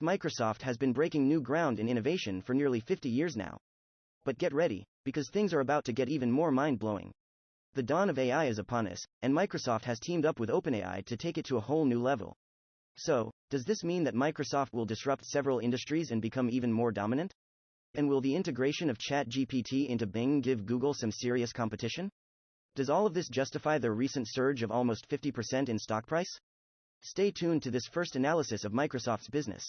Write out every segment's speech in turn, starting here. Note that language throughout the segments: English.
Microsoft has been breaking new ground in innovation for nearly 50 years now. But get ready, because things are about to get even more mind-blowing. The dawn of AI is upon us, and Microsoft has teamed up with OpenAI to take it to a whole new level. So, does this mean that Microsoft will disrupt several industries and become even more dominant? And will the integration of ChatGPT into Bing give Google some serious competition? Does all of this justify their recent surge of almost 50% in stock price? Stay tuned to this first analysis of Microsoft's business.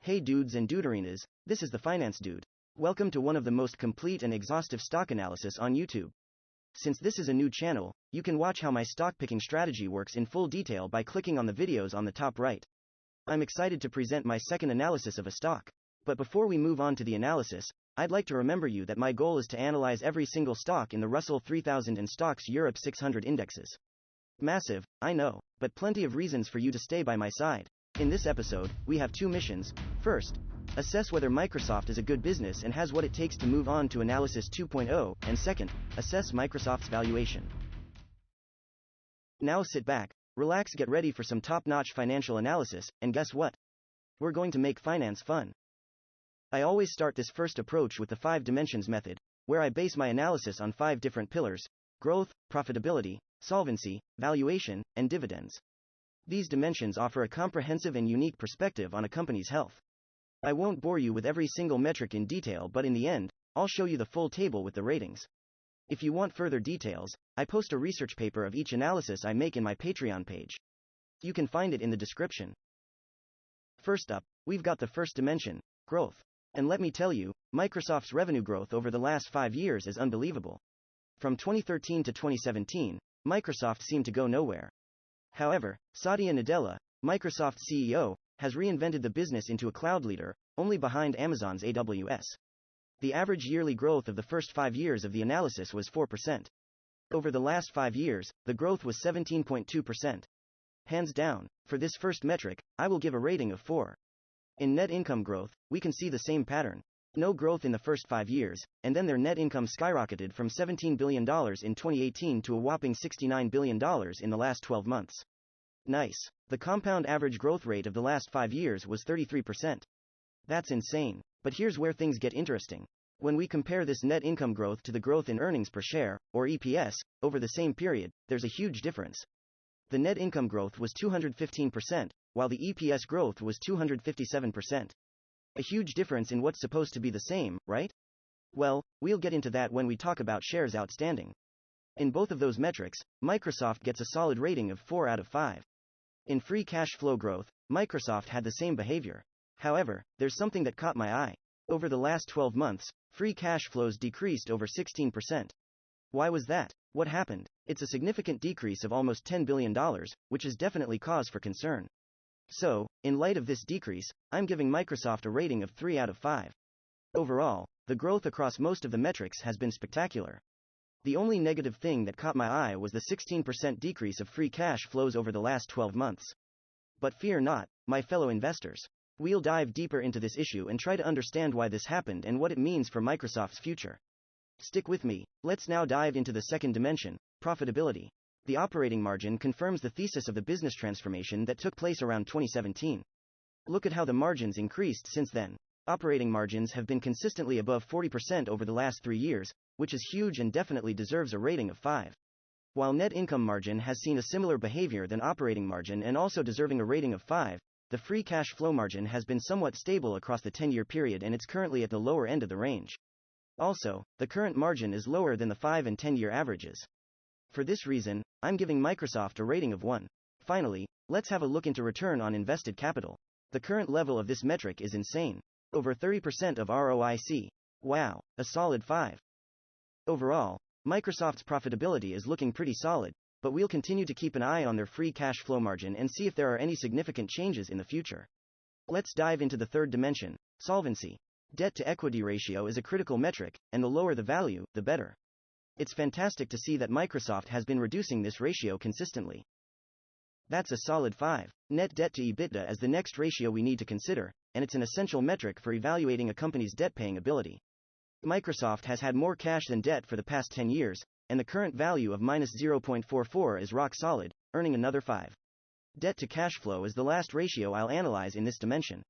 Hey dudes and duderinas, this is the Finance Dude. Welcome to one of the most complete and exhaustive stock analysis on YouTube. Since this is a new channel, you can watch how my stock picking strategy works in full detail by clicking on the videos on the top right. I'm excited to present my second analysis of a stock. But before we move on to the analysis, I'd like to remember you that my goal is to analyze every single stock in the Russell 3000 and Stocks Europe 600 indexes. Massive, I know, but plenty of reasons for you to stay by my side. In this episode, we have two missions. First, assess whether Microsoft is a good business and has what it takes to move on to Analysis 2.0, and second, assess Microsoft's valuation. Now sit back, relax, get ready for some top-notch financial analysis, and guess what? We're going to make finance fun. I always start this first approach with the 5 dimensions method, where I base my analysis on 5 different pillars: growth, profitability, solvency, valuation, and dividends. These dimensions offer a comprehensive and unique perspective on a company's health. I won't bore you with every single metric in detail, but in the end, I'll show you the full table with the ratings. If you want further details, I post a research paper of each analysis I make in my Patreon page. You can find it in the description. First up, we've got the first dimension, growth. And let me tell you, Microsoft's revenue growth over the last 5 years is unbelievable. From 2013 to 2017, Microsoft seemed to go nowhere. However, Satya Nadella, Microsoft's CEO, has reinvented the business into a cloud leader, only behind Amazon's AWS. The average yearly growth of the first 5 years of the analysis was 4%. Over the last 5 years, the growth was 17.2%. Hands down, for this first metric, I will give a rating of 4. In net income growth, we can see the same pattern. No growth in the first 5 years, and then their net income skyrocketed from $17 billion in 2018 to a whopping $69 billion in the last 12 months. Nice. The compound average growth rate of the last 5 years was 33%. That's insane. But here's where things get interesting. When we compare this net income growth to the growth in earnings per share, or EPS, over the same period, there's a huge difference. The net income growth was 215%, while the EPS growth was 257%. A huge difference in what's supposed to be the same, right? Well, we'll get into that when we talk about shares outstanding. In both of those metrics, Microsoft gets a solid rating of 4 out of 5. In free cash flow growth, Microsoft had the same behavior. However, there's something that caught my eye. Over the last 12 months, free cash flows decreased over 16%. Why was that? What happened? It's a significant decrease of almost $10 billion, which is definitely cause for concern. So, in light of this decrease, I'm giving Microsoft a rating of 3 out of 5. Overall, the growth across most of the metrics has been spectacular. The only negative thing that caught my eye was the 16% decrease of free cash flows over the last 12 months. But fear not, my fellow investors. We'll dive deeper into this issue and try to understand why this happened and what it means for Microsoft's future. Stick with me. Let's now dive into the second dimension, profitability. The operating margin confirms the thesis of the business transformation that took place around 2017. Look at how the margins increased since then. Operating margins have been consistently above 40% over the last 3 years, which is huge and definitely deserves a rating of 5. While net income margin has seen a similar behavior than operating margin and also deserving a rating of 5, the free cash flow margin has been somewhat stable across the 10-year period and it's currently at the lower end of the range. Also, the current margin is lower than the 5 and 10-year averages. For this reason, I'm giving Microsoft a rating of 1. Finally, let's have a look into return on invested capital. The current level of this metric is insane. Over 30% of ROIC. Wow, a solid 5. Overall, Microsoft's profitability is looking pretty solid, but we'll continue to keep an eye on their free cash flow margin and see if there are any significant changes in the future. Let's dive into the third dimension, solvency. Debt-to-equity ratio is a critical metric, and the lower the value, the better. It's fantastic to see that Microsoft has been reducing this ratio consistently. That's a solid 5. Net debt to EBITDA is the next ratio we need to consider, and it's an essential metric for evaluating a company's debt-paying ability. Microsoft has had more cash than debt for the past 10 years, and the current value of -0.44 is rock solid, earning another 5. Debt to cash flow is the last ratio I'll analyze in this dimension.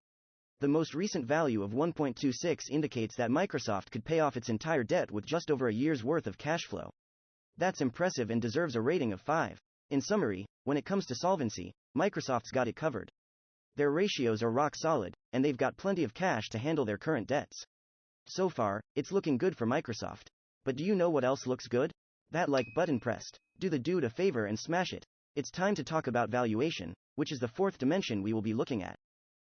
The most recent value of 1.26 indicates that Microsoft could pay off its entire debt with just over a year's worth of cash flow. That's impressive and deserves a rating of 5. In summary, when it comes to solvency, Microsoft's got it covered. Their ratios are rock solid, and they've got plenty of cash to handle their current debts. So far, it's looking good for Microsoft. But do you know what else looks good? That like button pressed. Do the dude a favor and smash it. It's time to talk about valuation, which is the fourth dimension we will be looking at.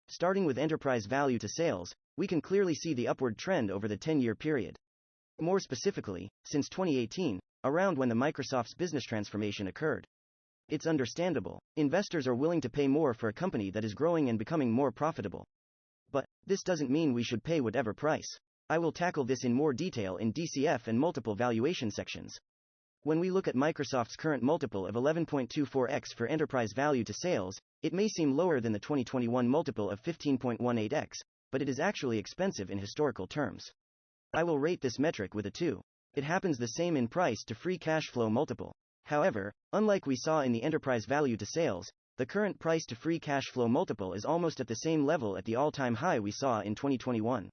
Starting with enterprise value to sales, we can clearly see the upward trend over the 10-year period. More specifically, since 2018, around when the Microsoft's business transformation occurred. It's understandable. Investors are willing to pay more for a company that is growing and becoming more profitable. But this doesn't mean we should pay whatever price. I will tackle this in more detail in DCF and multiple valuation sections. When we look at Microsoft's current multiple of 11.24x for enterprise value to sales, it may seem lower than the 2021 multiple of 15.18x, but it is actually expensive in historical terms. I will rate this metric with a 2. It happens the same in price to free cash flow multiple. However, unlike we saw in the enterprise value to sales, the current price to free cash flow multiple is almost at the same level at the all-time high we saw in 2021.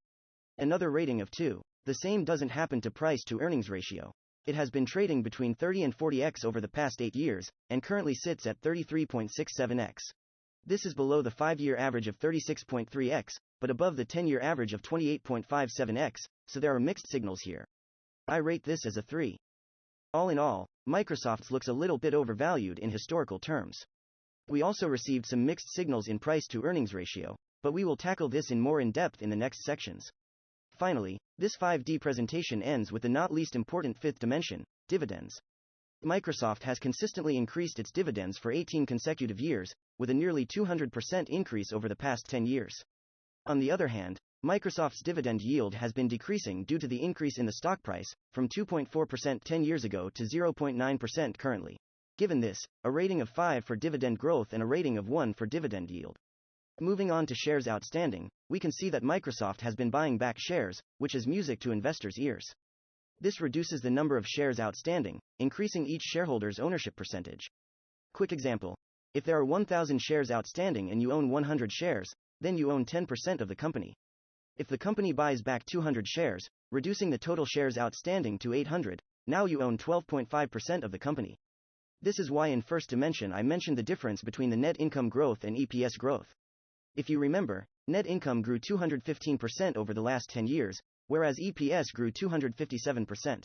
Another rating of 2. The same doesn't happen to price to earnings ratio. It has been trading between 30 and 40x over the past 8 years, and currently sits at 33.67x. This is below the 5-year average of 36.3x, but above the 10-year average of 28.57x, so there are mixed signals here. I rate this as a 3. All in all, Microsoft's looks a little bit overvalued in historical terms. We also received some mixed signals in price to earnings ratio, but we will tackle this in more in depth in the next sections. Finally, this 5D presentation ends with the not least important fifth dimension, dividends. Microsoft has consistently increased its dividends for 18 consecutive years, with a nearly 200% increase over the past 10 years. On the other hand, Microsoft's dividend yield has been decreasing due to the increase in the stock price, from 2.4% 10 years ago to 0.9% currently. Given this, a rating of 5 for dividend growth and a rating of 1 for dividend yield. Moving on to shares outstanding, we can see that Microsoft has been buying back shares, which is music to investors' ears. This reduces the number of shares outstanding, increasing each shareholder's ownership percentage. Quick example. If there are 1,000 shares outstanding and you own 100 shares, then you own 10% of the company. If the company buys back 200 shares, reducing the total shares outstanding to 800, now you own 12.5% of the company. This is why in first dimension I mentioned the difference between the net income growth and EPS growth. If you remember, net income grew 215% over the last 10 years, whereas EPS grew 257%.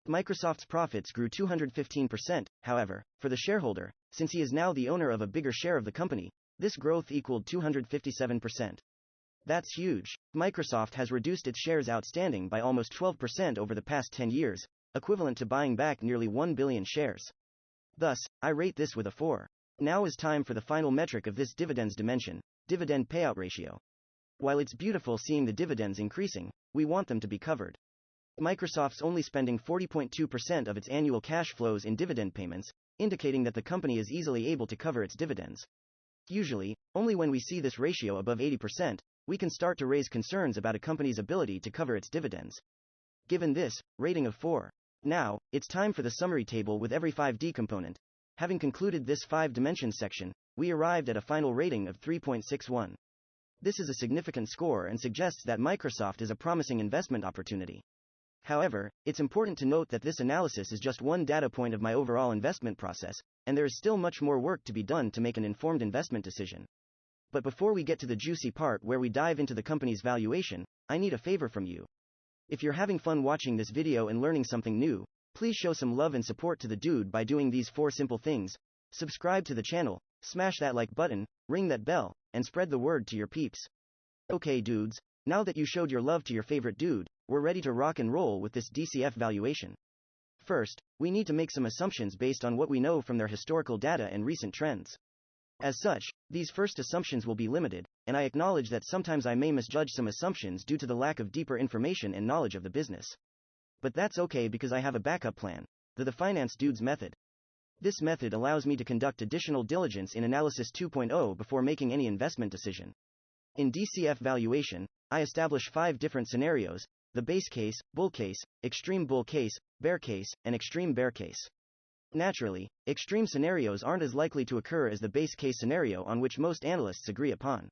Microsoft's profits grew 215%, however, for the shareholder, since he is now the owner of a bigger share of the company, this growth equaled 257%. That's huge. Microsoft has reduced its shares outstanding by almost 12% over the past 10 years, equivalent to buying back nearly 1 billion shares. Thus, I rate this with a 4. Now is time for the final metric of this dividends dimension, dividend payout ratio. While it's beautiful seeing the dividends increasing, we want them to be covered. Microsoft's only spending 40.2% of its annual cash flows in dividend payments, indicating that the company is easily able to cover its dividends. Usually, only when we see this ratio above 80%, we can start to raise concerns about a company's ability to cover its dividends. Given this, rating of 4. Now, it's time for the summary table with every 5D component. Having concluded this 5 dimensions section, we arrived at a final rating of 3.61. This is a significant score and suggests that Microsoft is a promising investment opportunity. However, it's important to note that this analysis is just one data point of my overall investment process, and there is still much more work to be done to make an informed investment decision. But before we get to the juicy part where we dive into the company's valuation, I need a favor from you. If you're having fun watching this video and learning something new, please show some love and support to the dude by doing these 4 simple things. Subscribe to the channel, smash that like button, ring that bell, and spread the word to your peeps. Okay dudes, now that you showed your love to your favorite dude, we're ready to rock and roll with this DCF valuation. First, we need to make some assumptions based on what we know from their historical data and recent trends. As such, these first assumptions will be limited, and I acknowledge that sometimes I may misjudge some assumptions due to the lack of deeper information and knowledge of the business. But that's okay because I have a backup plan, the finance dude's method. This method allows me to conduct additional diligence in Analysis 2.0 before making any investment decision. In DCF valuation, I establish 5 different scenarios: the base case, bull case, extreme bull case, bear case, and extreme bear case. Naturally, extreme scenarios aren't as likely to occur as the base case scenario on which most analysts agree upon.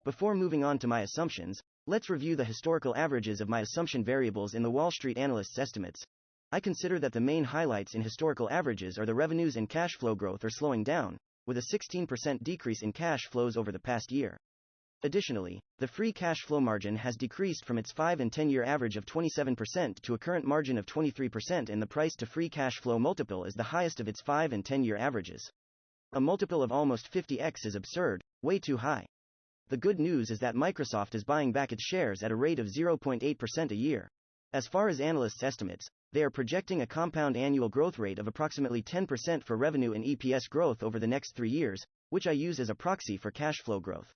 Before moving on to my assumptions, let's review the historical averages of my assumption variables in the Wall Street analysts' estimates. I consider that the main highlights in historical averages are the revenues and cash flow growth are slowing down, with a 16% decrease in cash flows over the past year. Additionally, the free cash flow margin has decreased from its 5 and 10-year average of 27% to a current margin of 23%, and the price to free cash flow multiple is the highest of its 5 and 10-year averages. A multiple of almost 50x is absurd, way too high. The good news is that Microsoft is buying back its shares at a rate of 0.8% a year. As far as analysts' estimates, they are projecting a compound annual growth rate of approximately 10% for revenue and EPS growth over the next 3 years, which I use as a proxy for cash flow growth.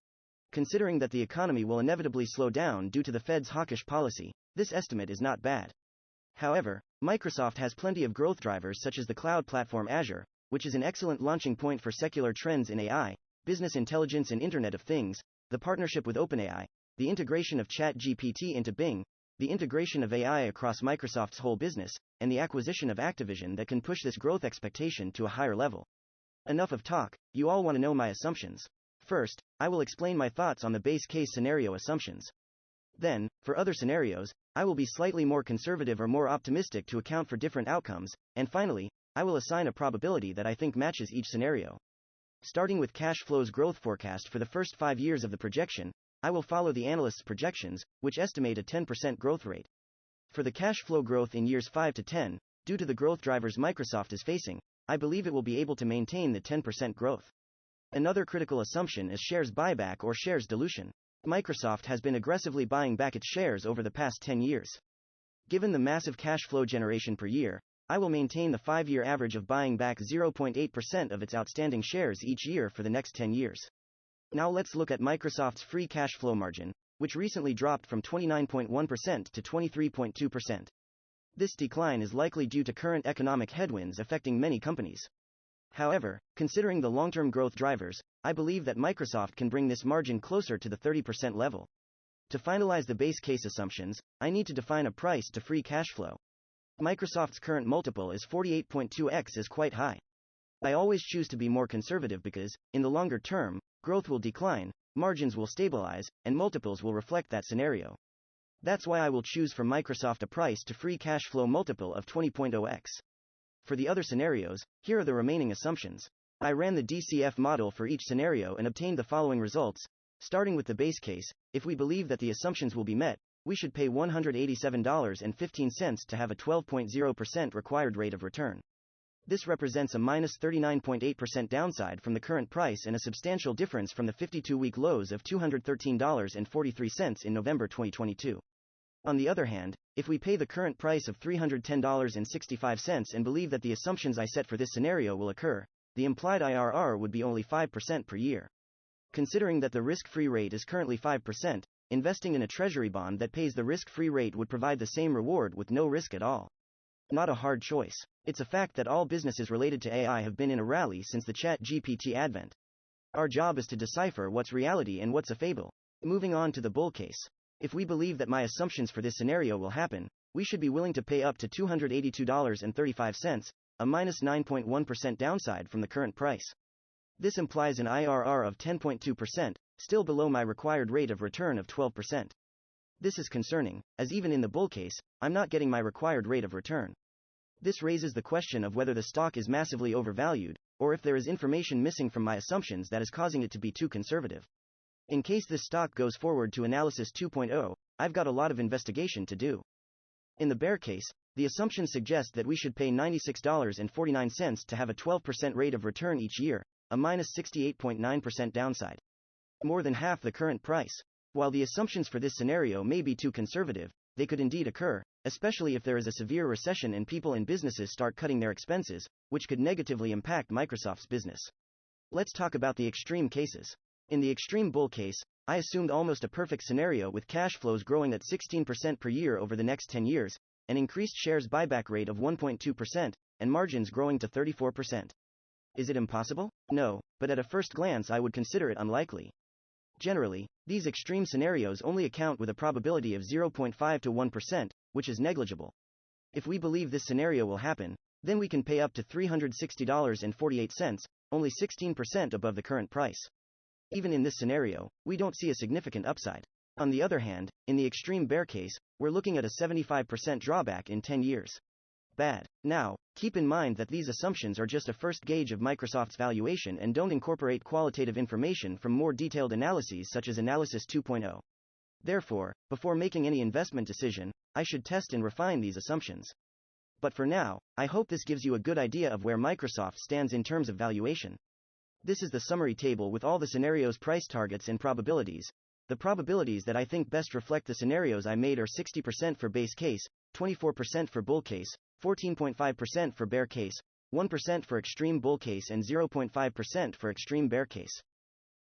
Considering that the economy will inevitably slow down due to the Fed's hawkish policy, this estimate is not bad. However, Microsoft has plenty of growth drivers such as the cloud platform Azure, which is an excellent launching point for secular trends in AI, business intelligence and Internet of Things, the partnership with OpenAI, the integration of ChatGPT into Bing, the integration of AI across Microsoft's whole business, and the acquisition of Activision that can push this growth expectation to a higher level. Enough of talk, you all want to know my assumptions. First, I will explain my thoughts on the base case scenario assumptions. Then, for other scenarios, I will be slightly more conservative or more optimistic to account for different outcomes, and finally, I will assign a probability that I think matches each scenario. Starting with cash flow's growth forecast for the first 5 years of the projection, I will follow the analysts' projections, which estimate a 10% growth rate. For the cash flow growth in years 5 to 10, due to the growth drivers Microsoft is facing, I believe it will be able to maintain the 10% growth. Another critical assumption is shares buyback or shares dilution. Microsoft has been aggressively buying back its shares over the past 10 years. Given the massive cash flow generation per year, I will maintain the 5-year average of buying back 0.8% of its outstanding shares each year for the next 10 years. Now let's look at Microsoft's free cash flow margin, which recently dropped from 29.1% to 23.2%. This decline is likely due to current economic headwinds affecting many companies. However, considering the long-term growth drivers, I believe that Microsoft can bring this margin closer to the 30% level. To finalize the base case assumptions, I need to define a price to free cash flow. Microsoft's current multiple is 48.2x, is quite high. I always choose to be more conservative because, in the longer term, growth will decline, margins will stabilize, and multiples will reflect that scenario. That's why I will choose for Microsoft a price to free cash flow multiple of 20.0x. For the other scenarios, here are the remaining assumptions. I ran the DCF model for each scenario and obtained the following results. Starting with the base case, if we believe that the assumptions will be met, we should pay $187.15 to have a 12.0% required rate of return. This represents a minus 39.8% downside from the current price and a substantial difference from the 52-week lows of $213.43 in November 2022. On the other hand, if we pay the current price of $310.65 and believe that the assumptions I set for this scenario will occur, the implied IRR would be only 5% per year. Considering that the risk-free rate is currently 5%, investing in a treasury bond that pays the risk-free rate would provide the same reward with no risk at all. Not a hard choice. It's a fact that all businesses related to AI have been in a rally since the ChatGPT advent. Our job is to decipher what's reality and what's a fable. Moving on to the bull case. If we believe that my assumptions for this scenario will happen, we should be willing to pay up to $282.35, a minus 9.1% downside from the current price. This implies an IRR of 10.2%, still below my required rate of return of 12%. This is concerning, as even in the bull case, I'm not getting my required rate of return. This raises the question of whether the stock is massively overvalued, or if there is information missing from my assumptions that is causing it to be too conservative. In case this stock goes forward to Analysis 2.0, I've got a lot of investigation to do. In the bear case, the assumptions suggest that we should pay $96.49 to have a 12% rate of return each year, a minus 68.9% downside. More than half the current price. While the assumptions for this scenario may be too conservative, they could indeed occur, especially if there is a severe recession and people and businesses start cutting their expenses, which could negatively impact Microsoft's business. Let's talk about the extreme cases. In the extreme bull case, I assumed almost a perfect scenario with cash flows growing at 16% per year over the next 10 years, an increased shares buyback rate of 1.2%, and margins growing to 34%. Is it impossible? No, but at a first glance I would consider it unlikely. Generally, these extreme scenarios only account with a probability of 0.5 to 1%, which is negligible. If we believe this scenario will happen, then we can pay up to $360.48, only 16% above the current price. Even in this scenario, we don't see a significant upside. On the other hand, in the extreme bear case, we're looking at a 75% drawback in 10 years. Bad. Now, keep in mind that these assumptions are just a first gauge of Microsoft's valuation and don't incorporate qualitative information from more detailed analyses such as Analysis 2.0. Therefore, before making any investment decision, I should test and refine these assumptions. But for now, I hope this gives you a good idea of where Microsoft stands in terms of valuation. This is the summary table with all the scenarios' price targets and probabilities. The probabilities that I think best reflect the scenarios I made are 60% for base case, 24% for bull case, 14.5% for bear case, 1% for extreme bull case, and 0.5% for extreme bear case.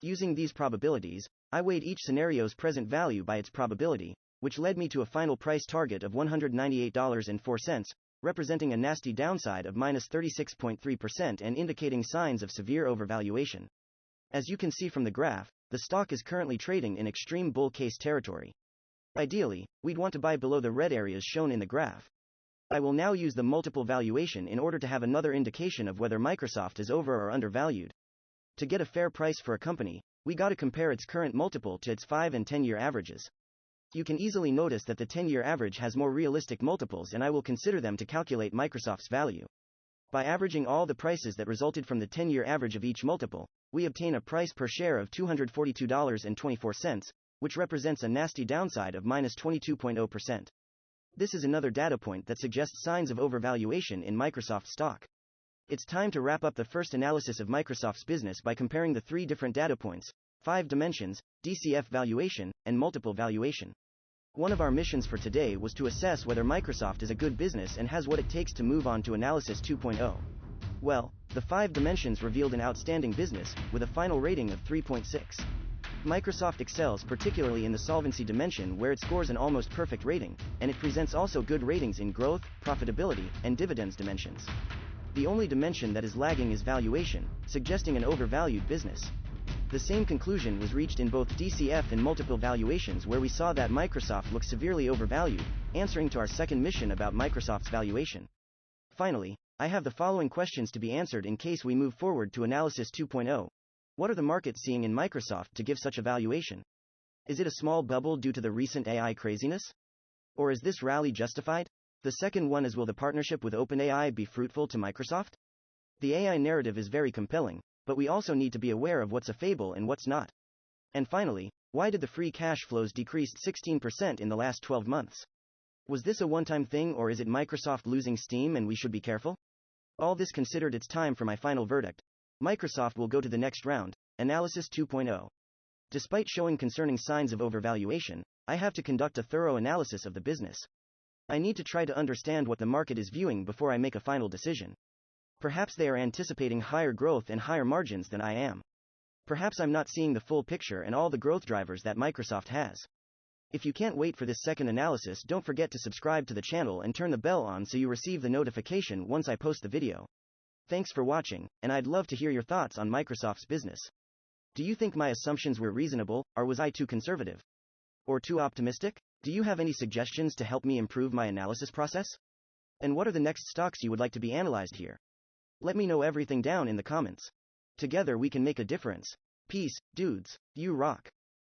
Using these probabilities, I weighed each scenario's present value by its probability, which led me to a final price target of $198.04, representing a nasty downside of -36.3% and indicating signs of severe overvaluation. As you can see from the graph, the stock is currently trading in extreme bull case territory. Ideally, we'd want to buy below the red areas shown in the graph. I will now use the multiple valuation in order to have another indication of whether Microsoft is over or undervalued. To get a fair price for a company, we gotta compare its current multiple to its 5 and 10-year averages. You can easily notice that the 10-year average has more realistic multiples, and I will consider them to calculate Microsoft's value. By averaging all the prices that resulted from the 10-year average of each multiple, we obtain a price per share of $242.24, which represents a nasty downside of -22.0%. This is another data point that suggests signs of overvaluation in Microsoft stock. It's time to wrap up the first analysis of Microsoft's business by comparing the 3 different data points: 5 dimensions, DCF valuation, and multiple valuation. One of our missions for today was to assess whether Microsoft is a good business and has what it takes to move on to Analysis 2.0. Well, the 5 dimensions revealed an outstanding business, with a final rating of 3.6. Microsoft excels particularly in the solvency dimension, where it scores an almost perfect rating, and it presents also good ratings in growth, profitability, and dividends dimensions. The only dimension that is lagging is valuation, suggesting an overvalued business. The same conclusion was reached in both DCF and multiple valuations, where we saw that Microsoft looks severely overvalued, answering to our second mission about Microsoft's valuation. Finally, I have the following questions to be answered in case we move forward to Analysis 2.0. What are the markets seeing in Microsoft to give such a valuation? Is it a small bubble due to the recent AI craziness? Or is this rally justified? The second one is, will the partnership with OpenAI be fruitful to Microsoft? The AI narrative is very compelling, but we also need to be aware of what's a fable and what's not. And finally, why did the free cash flows decrease 16% in the last 12 months? Was this a one-time thing, or is it Microsoft losing steam and we should be careful? All this considered, it's time for my final verdict. Microsoft will go to the next round, Analysis 2.0. Despite showing concerning signs of overvaluation, I have to conduct a thorough analysis of the business. I need to try to understand what the market is viewing before I make a final decision. Perhaps they are anticipating higher growth and higher margins than I am. Perhaps I'm not seeing the full picture and all the growth drivers that Microsoft has. If you can't wait for this second analysis, don't forget to subscribe to the channel and turn the bell on so you receive the notification once I post the video. Thanks for watching, and I'd love to hear your thoughts on Microsoft's business. Do you think my assumptions were reasonable, or was I too conservative? Or too optimistic? Do you have any suggestions to help me improve my analysis process? And what are the next stocks you would like to be analyzed here? Let me know everything down in the comments. Together we can make a difference. Peace, dudes. You rock.